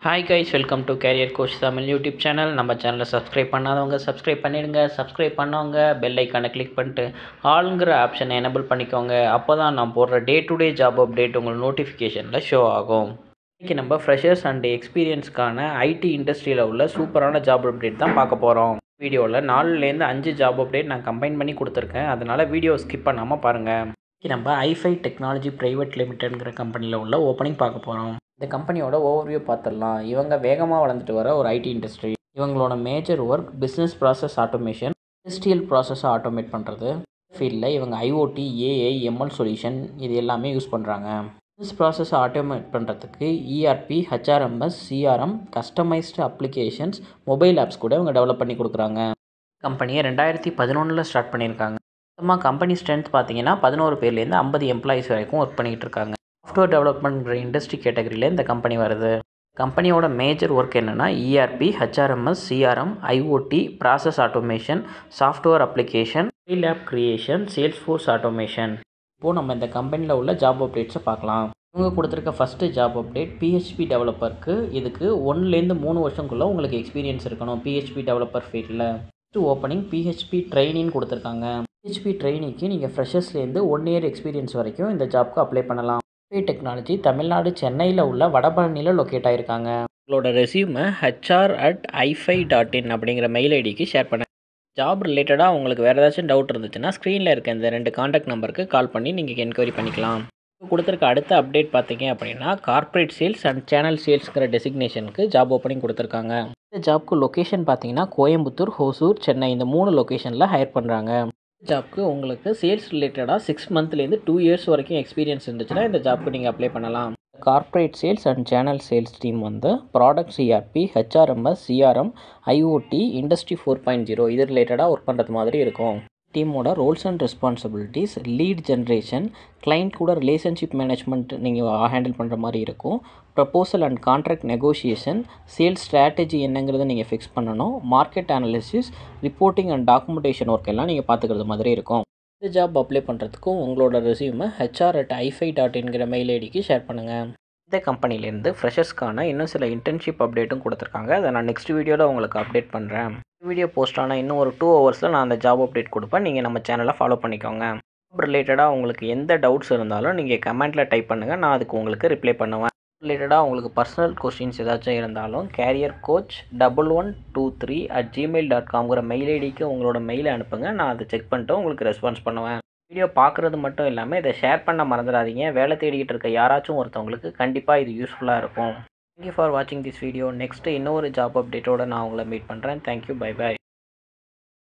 Hi guys, welcome to carrier coach Tamil YouTube channel. நம்ம சேனலை subscribe பண்ணாதவங்க சப்ஸ்கிரைப் பண்ணிடுங்க. சப்ஸ்கிரைப் பண்ணவங்க பெல் ஐக்கானை கிளிக் பண்ணிட்டு ஆளுங்கிற ஆப்ஷனை எனபிள் பண்ணிக்கோங்க. அப்போ தான் நான் போடுற day to day job update உங்களுக்கு நோட்டிஃபிகேஷனில் ஷோ ஆகும். இன்றைக்கி நம்ம ஃப்ரெஷர்ஸ் அண்ட் எக்ஸ்பீரியன்ஸ்க்கான ஐடி இண்டஸ்ட்ரியில் உள்ள சூப்பரான ஜாப் அப்டேட் தான் பார்க்க போகிறோம். வீடியோவில் 4லேருந்து 5 ஜாப் அப்டேட் நான் கம்பைன் பண்ணி கொடுத்துருக்கேன். அதனால் வீடியோ ஸ்கிப் பண்ணாமல் பாருங்கள். இன்றைக்கி நம்ம ஐஃபை டெக்னாலஜி ப்ரைவேட் லிமிடெட்ங்கிற கம்பெனியில் உள்ள ஓப்பனிங் பார்க்க போகிறோம். இந்த கம்பெனியோட ஓவர்வியூ பார்த்துடலாம். இவங்க வேகமாக வளர்ந்துட்டு வர ஒரு ஐடி இண்டஸ்ட்ரி. இவங்களோட major work business process automation, industrial ப்ராசஸை ஆட்டோமேட் பண்ணுறது. ஃபீல்டில் இவங்க ஐஓடி, ஏஐ, எம்எல் சொல்யூஷன் இது எல்லாமே யூஸ் பண்ணுறாங்க. பிஸ்னஸ் ப்ராசஸை ஆட்டோமேட் பண்ணுறதுக்கு ERP, HRMS, CRM, customised applications, mobile apps கூட இவங்க டெவலப் பண்ணி கொடுக்குறாங்க. கம்பெனியை 2011 ஸ்டார்ட் பண்ணியிருக்காங்க. மொத்தமாக கம்பெனி ஸ்ட்ரென்த் பார்த்தீங்கன்னா 11 பேர்லேருந்து 50 எம்ப்ளாயிஸ் வரைக்கும் ஒர்க் பண்ணிக்கிட்டு இருக்காங்க. சாஃப்ட்வேர் டெவலப்மெண்ட்ங்கிற இண்டஸ்ட்ரி கேட்டகரியில் இந்த கம்பெனி வருது. கம்பெனியோட மேஜர் ஒர்க் என்னென்னா ERP, HRMS, CRM, IoT, process automation, software application, mobile app creation, Salesforce automation. இப்போது நம்ம இந்த கம்பெனியில் உள்ள ஜாப் அப்டேட்ஸை பார்க்கலாம். இவங்க கொடுத்துருக்க ஃபஸ்ட்டு ஜாப் அப்டேட் பிஹெச்பி டெவலப்பருக்கு. இதுக்கு 1லேருந்து 3 வருஷங்குள்ளே உங்களுக்கு எக்ஸ்பீரியன்ஸ் இருக்கணும் பிஹெச்பி டெவலப்பர் ஃபீல்டில். ஃபஸ்ட்டு ஓப்பனிங் பிஹெச்பி ட்ரெயினின்னு கொடுத்துருக்காங்க. பிஹெச்பி ட்ரெயினிக்கு நீங்கள் ஃப்ரெஷர்ஸ்லேருந்து 1 இயர் எக்ஸ்பீரியன்ஸ் வரைக்கும் இந்த ஜாப்க்கு அப்ளை பண்ணலாம். ஐஃபை டெக்னாலஜி தமிழ்நாடு சென்னையில் உள்ள வடபழனியில் லொக்கேட் ஆகிருக்காங்க. உங்களோட ரெஸ்யூமை hr@ify.in அப்படிங்கிற மெயில் ஐடிக்கு ஷேர் பண்ணுங்கள். ஜாப் ரிலேட்டடாக உங்களுக்கு வேறு ஏதாச்சும் டவுட் இருந்துச்சுன்னா ஸ்க்ரீனில் இருக்க இந்த 2 காண்டாக்ட் நம்பருக்கு கால் பண்ணி நீங்கள் என்கொயரி பண்ணிக்கலாம். கொடுத்துருக்க அடுத்த அப்டேட் பார்த்தீங்க அப்படின்னா கார்ப்பரேட் சேல்ஸ் அண்ட் சேனல் சேல்ஸுங்கிற டெசிக்னேஷனுக்கு ஜாப் ஓப்பனிங் கொடுத்துருக்காங்க. இந்த ஜாப்க்கு லொக்கேஷன் பார்த்தீங்கன்னா கோயம்புத்தூர், ஹோசூர், சென்னை இந்த 3 லொக்கேஷனில் ஹையர் பண்ணுறாங்க. ஜாப்க்கு உங்களுக்கு சேல்ஸ் ரிலேட்டடாக 6 மந்த்லேருந்து 2 இயர்ஸ் வரைக்கும் எக்ஸ்பீரியன்ஸ் இருந்துச்சுன்னா இந்த ஜாப்க்கு நீங்கள் அப்ளை பண்ணலாம். Corporate sales and channel sales team வந்து product CRP, HRMS, CRM, IoT, industry 4.0 இது ரிலேட்டடாக ஒர்க் பண்ணுறது மாதிரி இருக்கும். டீமோட roles and responsibilities lead generation, client கூட ரிலேஷன்ஷிப் மேனேஜ்மெண்ட் நீங்கள் ஹேண்டில் பண்ணுற மாதிரி இருக்கும். Proposal and contract negotiation, sales strategy என்னங்கிறத நீங்கள் ஃபிக்ஸ் பண்ணணும். Market analysis, reporting and documentation work எல்லாம் நீங்கள் பார்த்துக்கிறது மாதிரி இருக்கும். இந்த ஜாப் அப்ளை பண்ணுறதுக்கும் உங்களோட ரெஸ்யூமை hr@ify.in மெயில் ஐடிக்கு ஷேர் பண்ணுங்கள். இந்த கம்பெனிலேருந்து ஃப்ரெஷர்ஸ்க்கான இன்னும் சில இன்டர்ன்ஷிப் அப்டேட்டும் கொடுத்துருக்காங்க. அதை நான் நெக்ஸ்ட் வீடியோவில் உங்களுக்கு அப்டேட் பண்ணுறேன். வீடியோ போஸ்ட் ஆனால் இன்னும் ஒரு 2 ஹவர்ஸில் நான் அந்த ஜாப் அப்டேட் கொடுப்பேன். நீங்கள் நம்ம சேனலை ஃபாலோ பண்ணிக்கோங்க. ஜாப் ரிலேட்டடாக உங்களுக்கு எந்த டவுட்ஸ் இருந்தாலும் நீங்கள் கமெண்ட்டில் டைப் பண்ணுங்கள். நான் அதுக்கு உங்களுக்கு ரிப்ளை பண்ணுவேன். ரிலேட்டடாக உங்களுக்கு பர்சனல் கொஸ்டின்ஸ் ஏதாச்சும் இருந்தாலும் carriercoach1123@gmail.com மெயில் ஐடிக்கு உங்களோட மெயிலை அனுப்புங்க. நான் அதை செக் பண்ணிட்டு உங்களுக்கு ரெஸ்பான்ஸ் பண்ணுவேன். வீடியோ பார்க்குறது மட்டும் இல்லாமல் இதை ஷேர் பண்ண மறந்துடாதீங்க. வேலை தேடிக்கிட்டு இருக்க யாராச்சும் ஒருத்தவங்களுக்கு கண்டிப்பாக இது யூஸ்ஃபுல்லாக இருக்கும். தேங்க்யூ ஃபார் வாட்சிங் திஸ் வீடியோ. நெக்ஸ்ட்டு இன்னொரு ஜாப் அப்டேட்டோடு நான் உங்களை மீட் பண்ணுறேன். Thank you, bye bye.